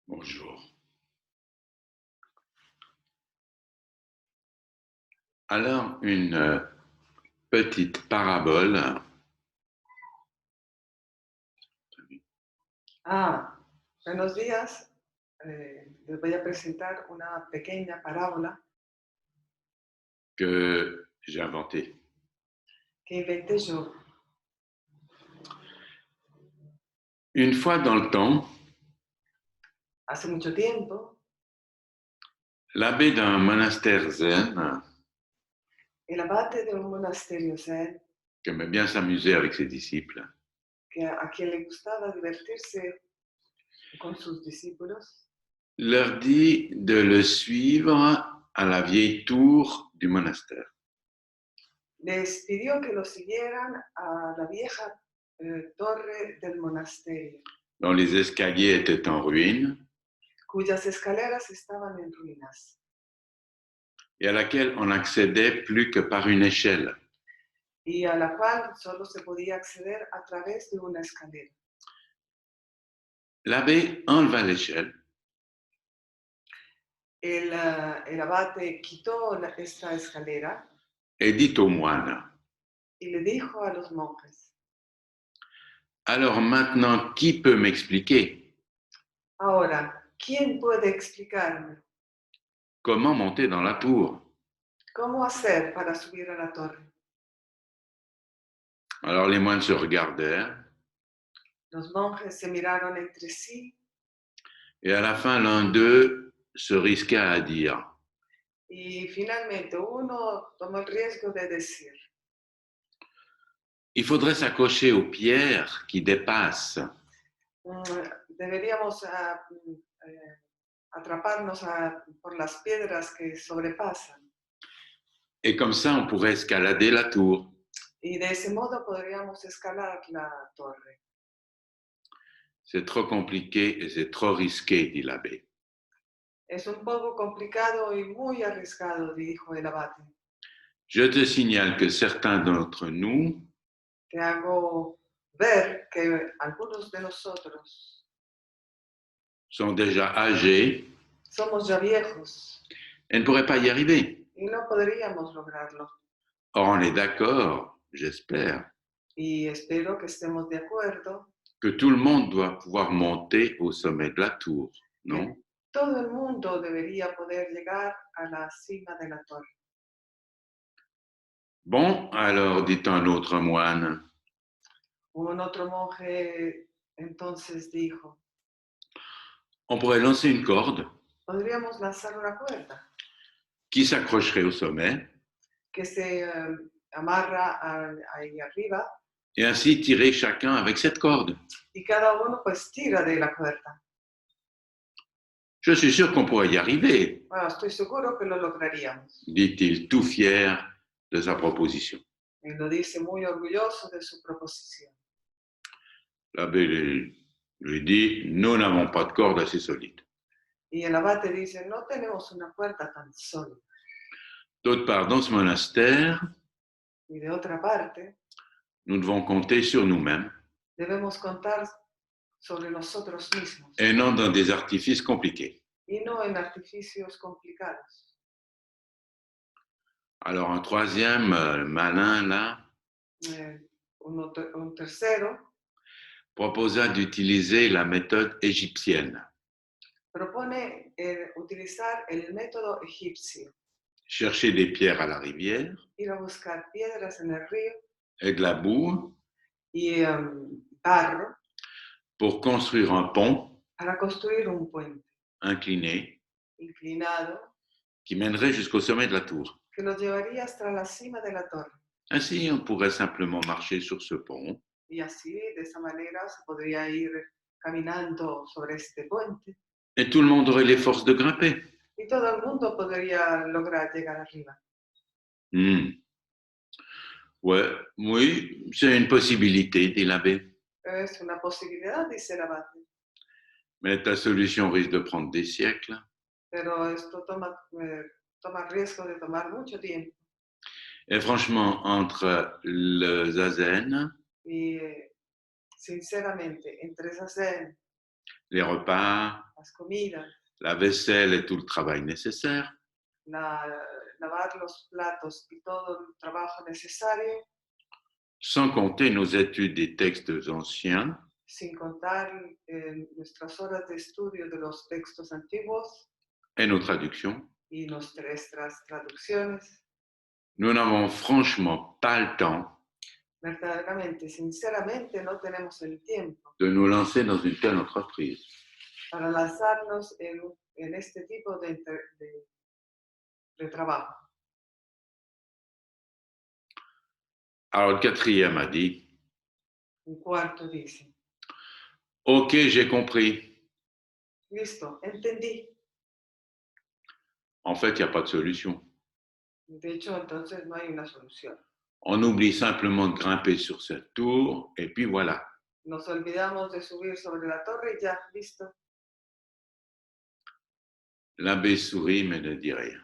Bonjour. Alors, une petite parabole Buenos días. Les voy a presentar una pequeña parábola que j'ai inventée. que inventé yo. Une fois dans le temps, Hace mucho tiempo, l'abbé d'un monastère zen, el abate de un monasterio zen, qui aimait bien s'amuser avec ses disciples, a quien le gustaba divertirse con sus discípulos, leur dit de le suivre à la vieille tour du monastère. les pidió que lo siguieran a la vieja torre del monasterio, Dont les escaliers étaient en ruine cuyas escaleras estaban en ruinas et à laquelle on n'accédait plus que par une échelle. y a la cual solo se podía acceder a través de una escalera. L'abbé enleva l'échelle El abate quitó esta escalera et dit aux moines, y le dijo a los monjes: alors maintenant, qui peut m'expliquer ahora, ¿quién puede explicarme comment monter dans la tour? cómo hacer para subir a la torre? Alors les moines se regardèrent Los monjes se miraron entre sí et à la fin l'un d'eux se risqua à dire y finalmente uno tomó el riesgo de decir: il faudrait s'accrocher aux pierres qui dépassent deberíamos atraparnos por las piedras que sobrepasan et comme ça on pourrait escalader la tour. y de ese modo podríamos escalar la torre. C'est trop compliqué et c'est trop risqué, dit l'abbé. Es un poco complicado y muy arriesgado, dijo el abate. Je te signale que certains d'entre nous Te hago ver que algunos de nosotros sont déjà âgés somos ya viejos et ne pourraient pas y arriver. y no podríamos lograrlo. Or, on est d'accord, j'espère, Y espero que estemos de acuerdo que tout le monde doit pouvoir monter au sommet de la tour, non? que todo el mundo debería poder llegar a la cima de la torre. Bon, alors, dit un autre moine, Un otro monje entonces dijo: on pourrait lancer une corde podríamos lanzar una cuerda qui s'accrocherait au sommet que se amarra ahí arriba et ainsi tirer chacun avec cette corde. y cada uno pues tira de la cuerda. Je suis sûr qu'on pourrait y arriver, Bueno, estoy seguro que lo lograríamos. dit-il, tout fier de sa proposition. Y lo dice muy orgulloso de su proposición. L'abbé lui dit, nous n'avons pas de corde assez solide. Y el abate dice: no tenemos una cuerda tan sólida. D'autre part, dans ce monastère, Y de otra parte, nous devons compter sur nous-mêmes debemos contar sobre nosotros mismos et non dans des artifices compliqués. y no en artificios complicados. Alors un troisième malin, là, Un tercero proposa d'utiliser la méthode égyptienne. propone utilizar el método egipcio, Chercher des pierres à la rivière ir a buscar piedras en el río et de la boue y barro pour construire un pont para construir un puente incliné inclinado qui mènerait jusqu'au sommet de la tour. que lo llevaría hasta la cima de la torre. Ainsi, on pourrait simplement marcher sur ce pont Y así, de esa manera, se podría ir caminando sobre este puente et tout le monde aurait les forces de grimper. y todo el mundo podría lograr llegar arriba. Ouais, oui, c'est une possibilité, dit l'abbé. Es una posibilidad, dice el abate, Mais ta solution risque de prendre des siècles. pero esto toma riesgo de tomar mucho tiempo. Et franchement, entre le zazen Y sinceramente, entre Zazen les repas, las comidas, la vaisselle et tout le travail nécessaire, lavar los platos y todo el trabajo necesario, sans compter nos études des textes anciens, sin contar nuestras horas de estudio de los textos antiguos et nos traductions, y nuestras traducciones. nous n'avons franchement pas le temps Verdaderamente, sinceramente, no tenemos el tiempo de nous lancer dans une telle entreprise. para lanzarnos en este tipo de trabajo. Alors le quatrième a dit, Un cuarto dice, ok, j'ai compris. listo, entendí. En fait, il n'y a pas de solution. De hecho, entonces no hay una solución. On oublie simplement de grimper sur cette tour et puis voilà. Nos olvidamos de subir sobre la torre y ya, listo. L'abbé sourit mais ne dit rien.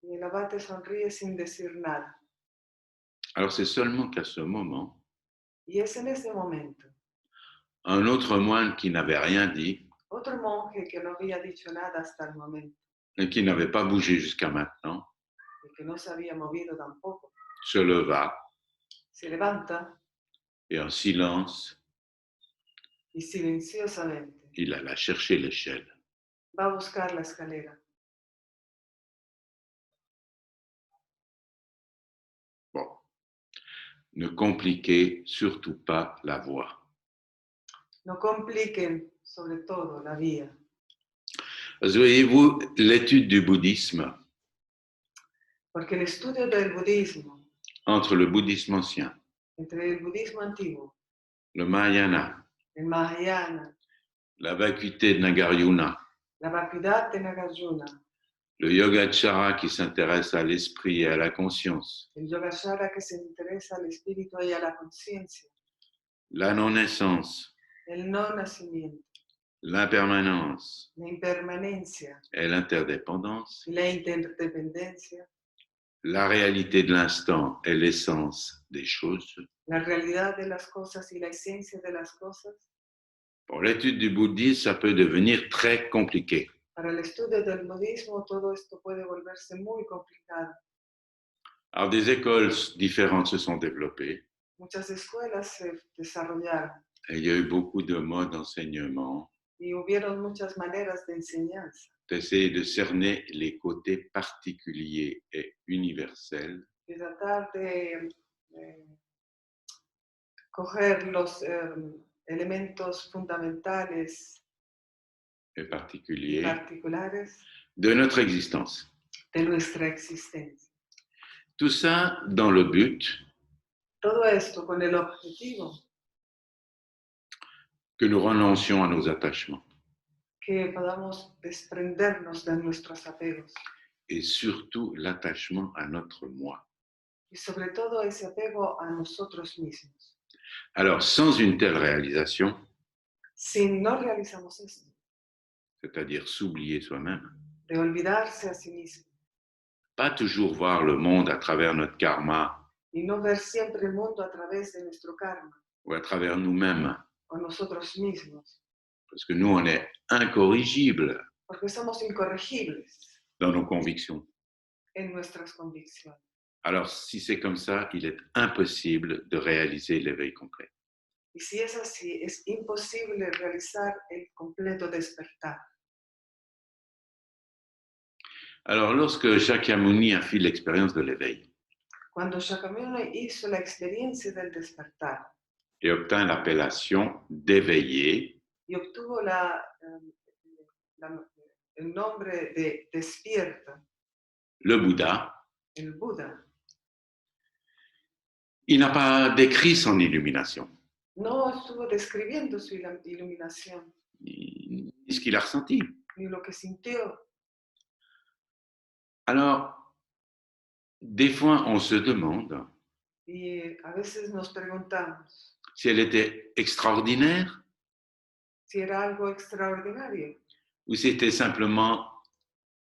Y el abate sonríe sin decir nada. Alors c'est seulement qu'à ce moment, Y es en ese momento, un autre moine qui n'avait rien dit otro monje que no había dicho nada hasta el momento et qui n'avait pas bougé jusqu'à maintenant y que no se había movido tampoco, se leva se levanta et en silence, y silenciosamente il alla chercher l'échelle. va a buscar la escalera. Bon, ne compliquez surtout pas la voie. No compliquen sobre todo la vía. Voyez-vous, l'étude du bouddhisme, Porque el estudio del budismo, entre le bouddhisme ancien, entre el budismo antiguo, le Mahayana, el Mahayana, la vacuité de Nagarjuna, la vacuidad de Nagarjuna, le Yogacara qui s'intéresse à l'esprit et à la conscience, el Yogacara que se interesa al espíritu y a la conciencia, la non-naissance, el no nacimiento, l'impermanence la impermanencia et l'interdépendance, y la interdependencia, la réalité de l'instant et l'essence des choses. la realidad de las cosas y la esencia de las cosas. Pour l'étude du bouddhisme, ça peut devenir très compliqué. Para el estudio del budismo todo esto puede volverse muy complicado. Alors, des écoles différentes se sont développées Muchas escuelas se desarrollaron et il y a eu beaucoup de modes d'enseignement, y hubieron muchas maneras de enseñanza, d'essayer de cerner les côtés particuliers et universels de tratar de coger los elementos fundamentales et y particuliers particulares de notre existence. de nuestra existencia. Tout ça dans le but Todo esto con el objetivo que nous renoncions à nos attachements que podamos desprendernos de nuestros apegos et surtout l'attachement à notre moi. y sobre todo ese apego a nosotros mismos. Alors, sans une telle réalisation, Si no realizamos esto, c'est-à-dire s'oublier soi-même, de olvidarse a sí mismo pas toujours voir le monde à travers notre karma y no ver siempre el mundo a través de nuestro karma ou à travers nous-mêmes, o nosotros mismos, parce que nous, on est incorrigibles porque somos incorregibles dans nos convictions. en nuestras convicciones. Alors, si c'est comme ça, il est impossible de réaliser l'éveil complet. Y si es así, es imposible realizar el completo despertar. Alors, lorsque Shakyamuni a fait l'expérience de l'éveil Cuando Shakyamuni hizo la experiencia del despertar et obtint l'appellation d'éveillé, y obtuvo el nombre de despierta, le Bouddha, el Buda, il n'a pas décrit son illumination, no estuvo describiendo su iluminación, ni ce qu'il a ressenti. ni lo que sintió. Alors, des fois, on se demande Y a veces nos preguntamos si elle était extraordinaire si era algo extraordinario ou si c'était simplement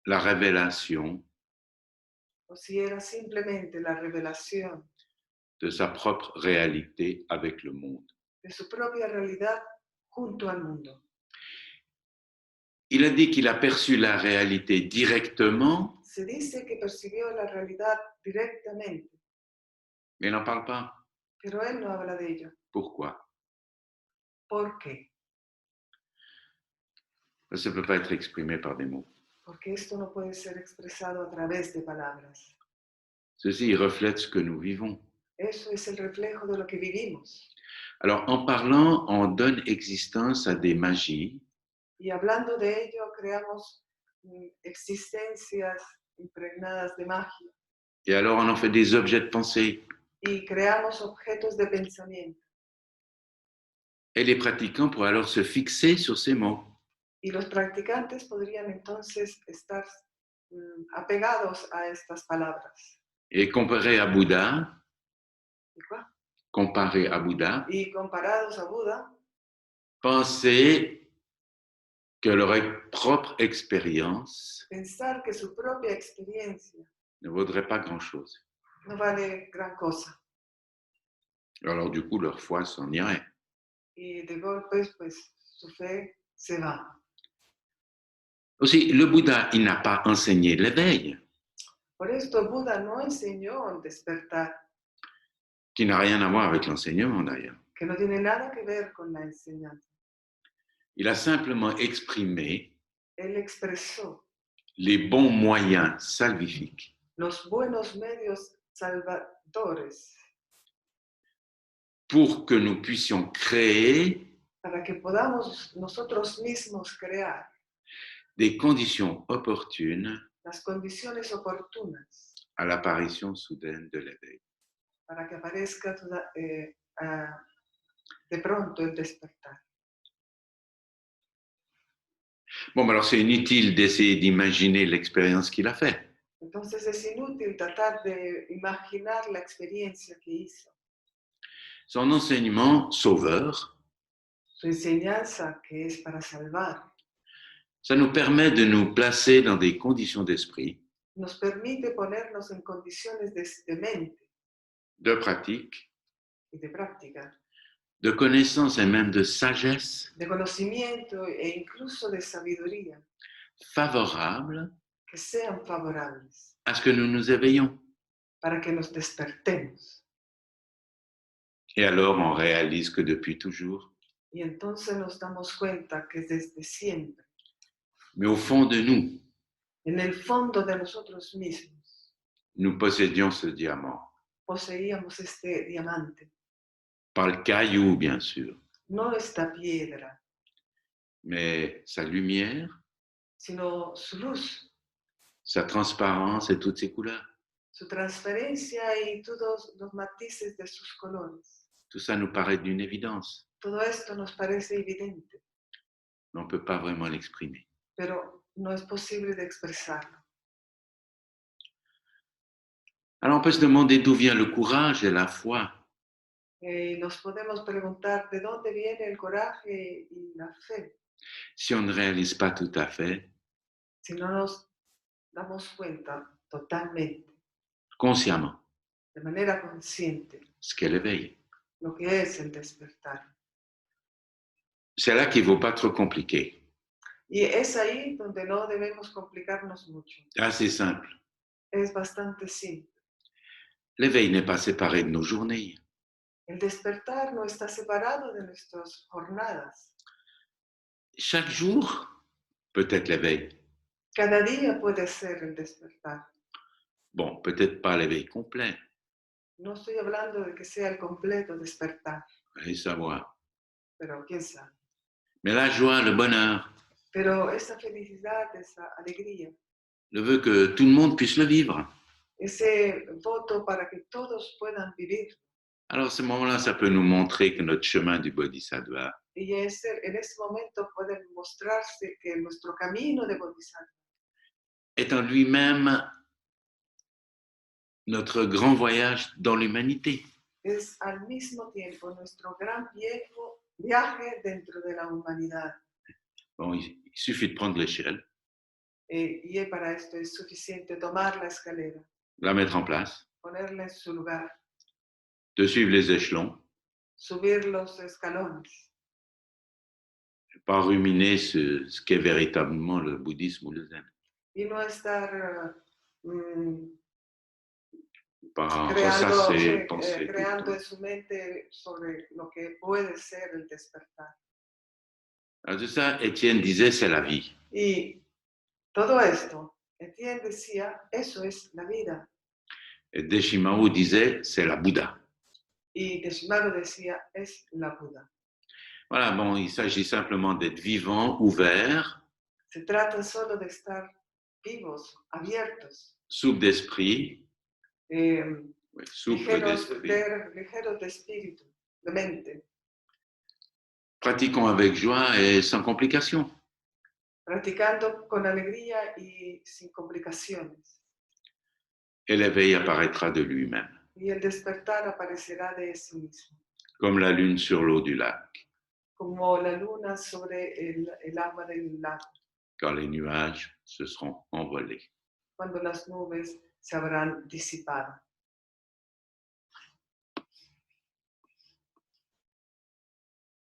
la révélation o si era simplemente la revelación de sa propre réalité avec le monde. de su propia realidad junto al mundo. il a dit qu'il a perçu la réalité directement, Se dice que percibió la realidad directamente, mais il n'en parle pas. pero él no habla de ello. Pourquoi? ¿Por qué? Ça ne peut pas être exprimé par des mots. Porque esto no puede ser expresado a través de palabras. Ceci reflète ce que nous vivons. Eso es el reflejo de lo que vivimos. Alors, en parlant, on donne existence à des magies, Y hablando de ello, creamos existencias impregnadas de magia et alors on en fait des objets de pensée. y creamos objetos de pensamiento. Et les pratiquants pourraient alors se fixer sur ces mots. Y los practicantes podrían entonces estar apegados a estas palabras. Et comparé à Bouddha, ¿Y cuál? comparé à Bouddha, Y comparados a Buda, penser que leur propre expérience pensar que su propia experiencia ne vaudrait pas grand-chose. no vale gran cosa. Alors du coup, leur foi s'en irait. Y de golpe, pues su fe se va. Aussi, le Bouddha, il n'a pas enseigné l'éveil, Por esto Buda no enseñó el despertar, qui n'a rien à voir avec l'enseignement d'ailleurs. que no tiene nada que ver con la enseñanza. Il a simplement exprimé Él expresó les bons moyens salvifiques los buenos medios salvadores pour que nous puissions créer para que podamos nosotros mismos crear des conditions opportunes las condiciones oportunas à l'apparition soudaine de l'éveil. para que aparezca de pronto el despertar. Bon, alors c'est inutile d'essayer d'imaginer l'expérience qu'il a faite. Entonces es inútil tratar de imaginar la experiencia que hizo. Son enseignement sauveur, Su enseñanza que es para salvar ça nous permet de nous placer dans des conditions d'esprit, nos permite ponernos en condiciones de mente de pratique, y de práctica, de connaissance et même de sagesse de conocimiento e incluso de sabiduría favorable que sean favorables à ce que nous nous éveillons. para que nos despertemos. Et alors on réalise que depuis toujours, Y entonces nos damos cuenta que desde siempre, mais au fond de nous, en el fondo de nosotros mismos, nous possédions ce diamant. poseíamos este diamante, Pas le caillou, bien sûr, no esta piedra, mais sa lumière, sino su luz, sa transparence et toutes ses couleurs. su transferencia y todos los matices de sus colores. Tout ça nous paraît d'une évidence, Todo esto nos parece evidente, mais on ne peut pas vraiment l'exprimer. pero no es posible de expresarlo. Alors on peut se demander d'où vient le courage et la foi. Nos podemos preguntar de dónde viene el coraje y la fe, Si on ne réalise pas tout à fait, si no nos damos cuenta totalmente, consciemment, de manera consciente, ce qu'est l'éveil. lo que es el despertar. C'est là qu'il ne faut pas trop compliquer. Y es ahí donde no debemos complicarnos mucho. Assez simple. Es bastante simple. L'éveil n'est pas séparé de nos journées. El despertar no está separado de nuestras jornadas. Chaque jour peut être l'éveil. Cada día puede ser el despertar. Bon, peut-être pas l'éveil complet. No estoy hablando de que sea el completo despertar, Allez savoir. pero quién sabe. Mais la joie, le bonheur, Pero esa felicidad, esa alegría, le veut que tout le monde puisse le vivre. ese voto para que todos puedan vivir. Alors à ce moment-là, ça peut nous montrer que notre chemin du Bodhisattva Y en ese momento puede mostrarse que nuestro camino de Bodhisattva est en lui-même notre grand voyage dans l'humanité. es al mismo tiempo nuestro gran viaje dentro de la humanidad. Bon, il suffit de prendre l'échelle, Y para esto es suficiente tomar la escalera, la mettre en place, ponerla en su lugar, de suivre les échelons, subir los escalones, pas ruminer ce qu'est véritablement le bouddhisme ou le zen. y no estar Pas creando, ressasser, penser tout le creando temps. en su mente sobre lo que puede ser el despertar. Alors, de ça, Étienne disait, c'est la vie. Y todo esto, Etienne decía, eso es la vida. Et Deshimaru disait, c'est la Bouddha. Y Deshimaru decía, es la Buda. Voilà, bon, il s'agit simplement d'être vivant, ouvert, Se trata solo de estar vivos, abiertos, souple d'esprit, souple ligeros, d'esprit, ligeros de espíritu, de mente, pratiquons avec joie et sans complications. practicando con alegría y sin complicaciones. Et l'éveil apparaîtra de lui-même, Y el despertar aparecerá de sí mismo, comme la lune sur l'eau du lac, como la luna sobre el agua del lago, quand les nuages se seront envolés. cuando las nubes se habrán disipado.